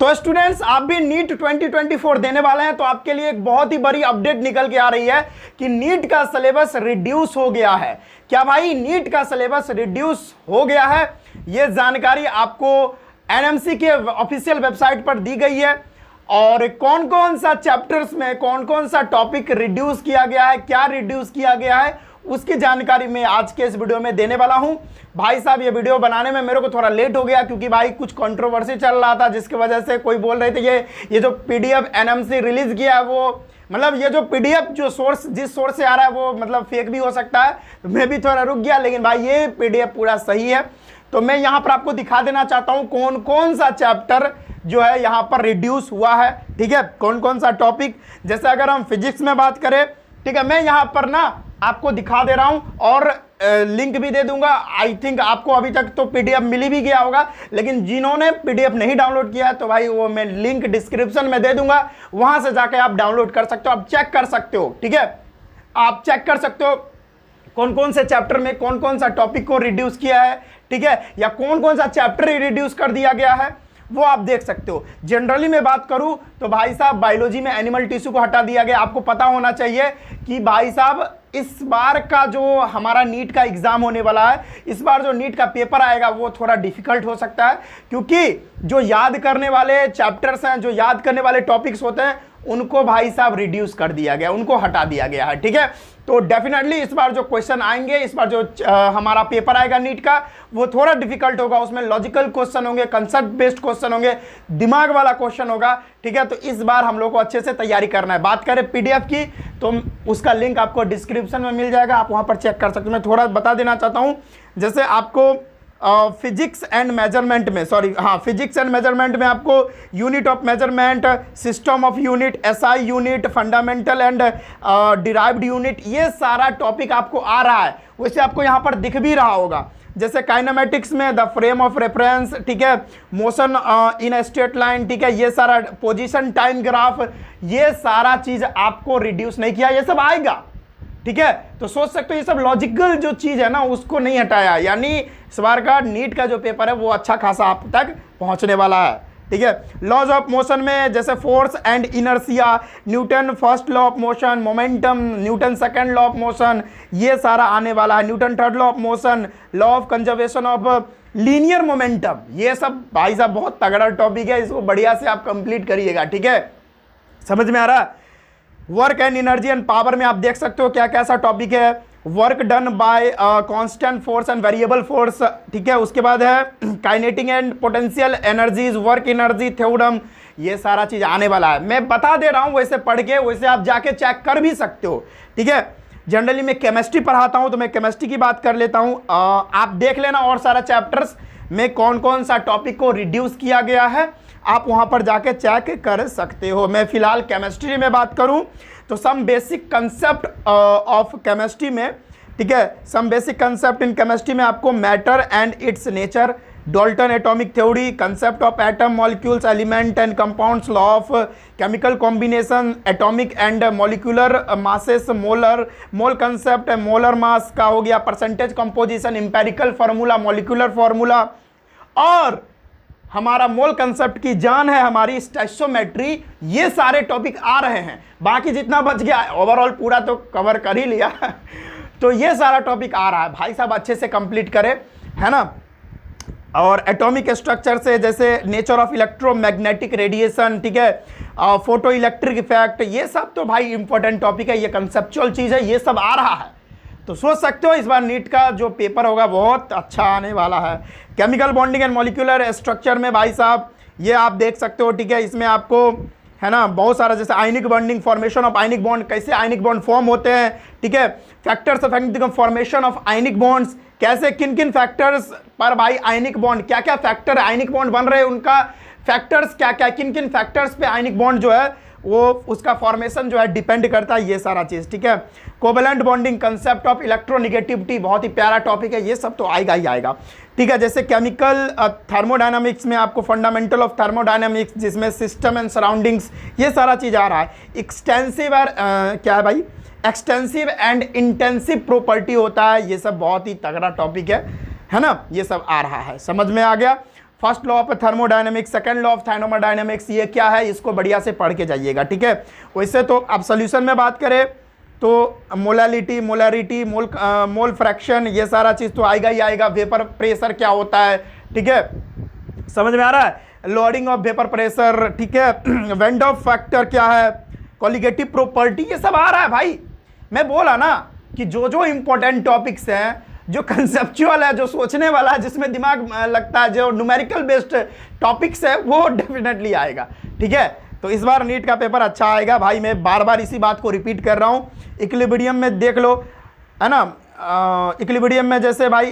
तो स्टूडेंट्स, आप भी नीट 2024 देने वाले हैं तो आपके लिए एक बहुत ही बड़ी अपडेट निकल के आ रही है कि नीट का सिलेबस रिड्यूस हो गया है। क्या भाई नीट का सिलेबस रिड्यूस हो गया है? यह जानकारी आपको एनएमसी के ऑफिशियल वेबसाइट पर दी गई है और कौन कौन सा चैप्टर्स में कौन कौन सा टॉपिक रिड्यूस किया गया है, क्या रिड्यूस किया गया है, उसकी जानकारी मैं आज के इस वीडियो में देने वाला हूं। भाई साहब, ये वीडियो बनाने में मेरे को थोड़ा लेट हो गया क्योंकि भाई कुछ कंट्रोवर्सी चल रहा था, जिसकी वजह से कोई बोल रहे थे ये जो पीडीएफ एनएमसी रिलीज किया है वो मतलब ये जो पीडीएफ जो सोर्स जिस सोर्स से आ रहा है वो मतलब फेक भी हो सकता है। तो मैं भी थोड़ा रुक गया, लेकिन भाई ये पीडीएफ पूरा सही है। तो मैं यहाँ पर आपको दिखा देना चाहता हूँ कौन कौन सा चैप्टर जो है यहाँ पर रिड्यूस हुआ है। ठीक है, कौन कौन सा टॉपिक। जैसे अगर हम फिजिक्स में बात करें, ठीक है, मैं यहाँ पर ना आपको दिखा दे रहा हूँ और लिंक भी दे दूंगा। आई थिंक आपको अभी तक तो पीडीएफ मिल भी गया होगा, लेकिन जिन्होंने पीडीएफ नहीं डाउनलोड किया है तो भाई वो मैं लिंक डिस्क्रिप्शन में दे दूंगा, वहां से जाके आप डाउनलोड कर सकते हो, आप चेक कर सकते हो। ठीक है, आप चेक कर सकते हो कौन कौन से चैप्टर में कौन कौन सा टॉपिक को रिड्यूस किया है, ठीक है, या कौन कौन सा चैप्टर रिड्यूस कर दिया गया है, वो आप देख सकते हो। जनरली मैं बात करूं तो भाई साहब बायोलॉजी में एनिमल टिश्यू को हटा दिया गया। आपको पता होना चाहिए कि भाई साहब इस बार का जो हमारा नीट का एग्जाम होने वाला है, इस बार जो नीट का पेपर आएगा वो थोड़ा डिफिकल्ट हो सकता है, क्योंकि जो याद करने वाले चैप्टर्स हैं, जो याद करने वाले टॉपिक्स होते हैं, उनको भाई साहब रिड्यूस कर दिया गया, उनको हटा दिया गया है। ठीक है, तो डेफिनेटली इस बार जो क्वेश्चन आएंगे, इस बार जो हमारा पेपर आएगा नीट का, वो थोड़ा डिफिकल्ट होगा। उसमें लॉजिकल क्वेश्चन होंगे, कंसेप्ट बेस्ड क्वेश्चन होंगे, दिमाग वाला क्वेश्चन होगा। ठीक है, तो इस बार हम लोग को अच्छे से तैयारी करना है। बात करें पीडीएफ की तो उसका लिंक आपको डिस्क्रिप्शन में मिल जाएगा, आप वहां पर चेक कर सकते हो। मैं थोड़ा बता देना चाहता हूं, जैसे आपको फिजिक्स एंड मेजरमेंट में आपको unit of measurement, system of unit, SI unit, fundamental and derived unit, ये सारा टॉपिक आपको आ रहा है। वैसे आपको यहाँ पर दिख भी रहा होगा। जैसे काइनेमेटिक्स में द फ्रेम ऑफ रेफरेंस, ठीक है, मोशन इन स्ट्रेट लाइन, ठीक है, ये सारा पोजीशन टाइम ग्राफ, ये सारा चीज आपको रिड्यूस नहीं किया, ये सब आएगा। ठीक है, तो सोच सकते हो ये सब लॉजिकल जो चीज है ना उसको नहीं हटाया, यानी इस बार का नीट का जो पेपर है वो अच्छा खासा आप तक पहुंचने वाला है। ठीक है, लॉज ऑफ मोशन में जैसे force and inertia, Newton first law of motion, momentum, Newton second law of motion, ये सारा आने वाला है। Newton third law of motion, law of conservation of linear momentum, ये सब भाई साहब बहुत तगड़ा टॉपिक है, इसको बढ़िया से आप कंप्लीट करिएगा। ठीक है, समझ में आ रहा है। Work and energy and power में आप देख सकते हो क्या कैसा टॉपिक है। Work done by constant force and variable force, ठीक है, उसके बाद है kinetic and potential energies, work energy theorem, ये सारा चीज आने वाला है। मैं बता दे रहा हूं, वैसे पढ़ के वैसे आप जाके चेक कर भी सकते हो। ठीक है, जनरली मैं केमिस्ट्री पढ़ाता हूं तो मैं केमिस्ट्री की बात कर लेता हूं, आप देख लेना और सारा चैप्टर्स में कौन कौन सा टॉपिक को रिड्यूस किया गया है, आप वहां पर जाके चेक कर सकते हो। मैं फिलहाल केमिस्ट्री में बात करूं तो some basic concept of chemistry में, ठीक है, some basic concept in chemistry में आपको matter and its nature, Dalton atomic theory, concept of atom, molecules, element and compounds, law of chemical combination, atomic and molecular masses, mole concept, molar mass का हो गया, percentage composition, empirical formula, molecular formula, और हमारा मोल concept की जान है हमारी stoichiometry, ये सारे टॉपिक आ रहे हैं। बाकी जितना बच गया ओवरऑल पूरा तो कवर कर ही लिया तो ये सारा टॉपिक आ रहा है भाई साहब, अच्छे से कंप्लीट करें, है ना। और एटॉमिक स्ट्रक्चर से जैसे नेचर ऑफ इलेक्ट्रोमैग्नेटिक रेडिएशन, ठीक है, फोटो इलेक्ट्रिक इफेक्ट, ये सब तो भाई इंपॉर्टेंट टॉपिक है, ये कंसेप्चुअल चीज़ है, ये सब आ रहा है। तो सोच सकते हो इस बार नीट का जो पेपर होगा बहुत अच्छा आने वाला है। Chemical bonding and molecular structure में भाई साहब ये आप देख सकते हो। ठीक है, इसमें आपको है ना बहुत सारा, जैसे ionic bonding, formation of ionic bond, कैसे आयनिक बॉन्ड फॉर्म होते हैं, ठीक है, factors of formation of ionic bonds, कैसे किन किन फैक्टर्स पर भाई आयनिक बॉन्ड, क्या क्या फैक्टर आयनिक बॉन्ड बन रहे हैं, उनका फैक्टर्स क्या क्या, किन किन फैक्टर्स पे आयनिक बॉन्ड जो है वो उसका फॉर्मेशन जो है डिपेंड करता है, ये सारा चीज़। ठीक है, covalent bonding, concept of electronegativity, बहुत ही प्यारा टॉपिक है, ये सब तो आएगा ही आएगा। ठीक है, जैसे केमिकल थर्मोडायनामिक्स में आपको फंडामेंटल ऑफ थर्मोडायनामिक्स, जिसमें सिस्टम एंड सराउंडिंग्स, ये सारा चीज़ आ रहा है। एक्सटेंसिव क्या है भाई, एक्सटेंसिव एंड इंटेंसिव प्रॉपर्टी होता है, ये सब बहुत ही तगड़ा टॉपिक है ना, ये सब आ रहा है, समझ में आ गया। First law of thermodynamics, second law of thermodynamics, ये क्या है इसको बढ़िया से पढ़ के जाइएगा, ठीक है। वैसे तो अब सोल्यूशन में बात करें तो मोलालिटी, मोलरिटी, मोल फ्रैक्शन, ये सारा चीज़ तो आएगा ही आएगा। वेपर प्रेशर क्या होता है, ठीक है, समझ में आ रहा है, लोडिंग ऑफ वेपर प्रेशर, ठीक है, वेन डॉफ फैक्टर क्या है, कॉलिगेटिव प्रॉपर्टी, ये सब आ रहा है भाई। मैं बोला ना कि जो जो इंपॉर्टेंट टॉपिक्स हैं, जो कंसेप्चुअल है, जो सोचने वाला है, जिसमें दिमाग लगता है, जो न्यूमेरिकल बेस्ड टॉपिक्स है, वो डेफिनेटली आएगा, ठीक है। तो इस बार नीट का पेपर अच्छा आएगा भाई, मैं बार बार इसी बात को रिपीट कर रहा हूँ। इक्विलिब्रियम में देख लो, है ना, इक्विलिब्रियम में जैसे भाई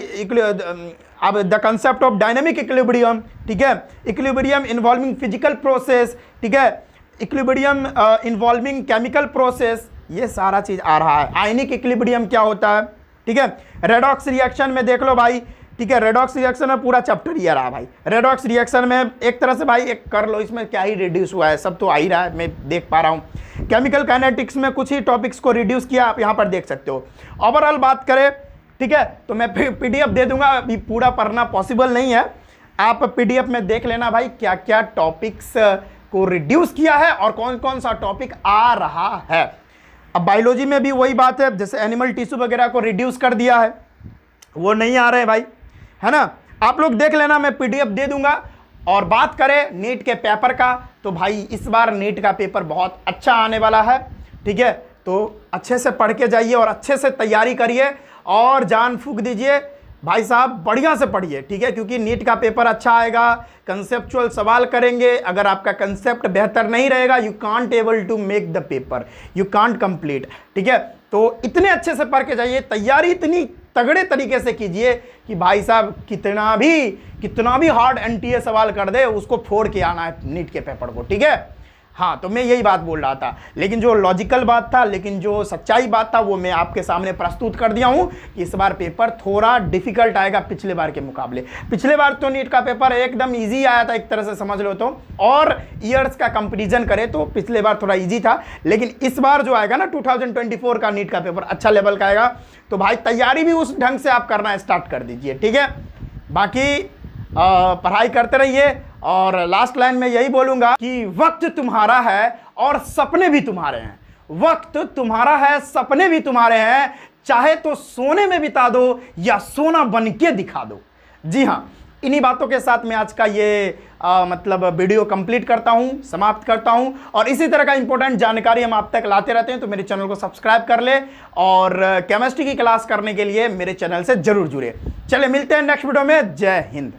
अब the concept of dynamic equilibrium, ठीक है, इक्विलिब्रियम इन्वॉल्विंग फिजिकल प्रोसेस, ठीक है, इक्विलिब्रियम इन्वॉल्विंग केमिकल प्रोसेस, ये सारा चीज आ रहा है। आयनिक इक्विलिब्रियम क्या होता है, ठीक है, रेडॉक्स रिएक्शन में देख लो भाई, ठीक है, रेडॉक्स रिएक्शन में पूरा चैप्टर ही आ रहा है भाई। रेडॉक्स रिएक्शन में एक तरह से भाई एक कर लो, इसमें क्या ही रिड्यूस हुआ है, सब तो आ ही रहा है, मैं देख पा रहा हूँ। केमिकल काइनेटिक्स में कुछ ही टॉपिक्स को रिड्यूस किया, आप यहाँ पर देख सकते हो। ओवरऑल बात करें, ठीक है, तो मैं पीडीएफ दे दूंगा, अभी पूरा पढ़ना पॉसिबल नहीं है, आप पीडीएफ में देख लेना भाई क्या क्या टॉपिक्स को रिड्यूस किया है और कौन कौन सा टॉपिक आ रहा है। अब बायोलॉजी में भी वही बात है, जैसे एनिमल टिश्यू वगैरह को रिड्यूस कर दिया है, वो नहीं आ रहे भाई, है ना, आप लोग देख लेना, मैं पीडीएफ दे दूंगा। और बात करें नीट के पेपर का, तो भाई इस बार नीट का पेपर बहुत अच्छा आने वाला है, ठीक है, तो अच्छे से पढ़ के जाइए और अच्छे से तैयारी करिए और जान फूंक दीजिए भाई साहब, बढ़िया से पढ़िए, ठीक है, क्योंकि नीट का पेपर अच्छा आएगा, कंसेप्चुअल सवाल करेंगे, अगर आपका कंसेप्ट बेहतर नहीं रहेगा, you can't able to make the paper, you can't complete, ठीक है। तो इतने अच्छे से पढ़ के जाइए, तैयारी इतनी तगड़े तरीके से कीजिए कि भाई साहब कितना भी हार्ड एनटीए सवाल कर दे, उसको फोड़ के आना है नीट के पेपर को, ठीक है। हाँ, तो मैं यही बात बोल रहा था, लेकिन जो लॉजिकल बात था, लेकिन जो सच्चाई बात था, वो मैं आपके सामने प्रस्तुत कर दिया हूं कि इस बार पेपर थोड़ा डिफिकल्ट आएगा पिछले बार के मुकाबले। पिछले बार तो नीट का पेपर एकदम इजी आया था, एक तरह से समझ लो तो, और ईयर्स का कंपैरिजन करें तो पिछले बार थोड़ा इजी था, लेकिन इस बार जो आएगा ना 2024 का नीट का पेपर अच्छा लेवल का आएगा, तो भाई तैयारी भी उस ढंग से आप करना स्टार्ट कर दीजिए, ठीक है। बाकी पढ़ाई करते रहिए, और लास्ट लाइन में यही बोलूंगा कि वक्त तुम्हारा है और सपने भी तुम्हारे हैं, वक्त तुम्हारा है, सपने भी तुम्हारे हैं, चाहे तो सोने में बिता दो या सोना बन के दिखा दो। जी हाँ, इन्हीं बातों के साथ मैं आज का ये मतलब वीडियो कंप्लीट करता हूं, समाप्त करता हूं, और इसी तरह का इंपॉर्टेंट जानकारी हम आप तक लाते रहते हैं, तो मेरे चैनल को सब्सक्राइब कर ले और केमिस्ट्री की क्लास करने के लिए मेरे चैनल से जरूर जुड़े। चले मिलते हैं नेक्स्ट वीडियो में, जय हिंद।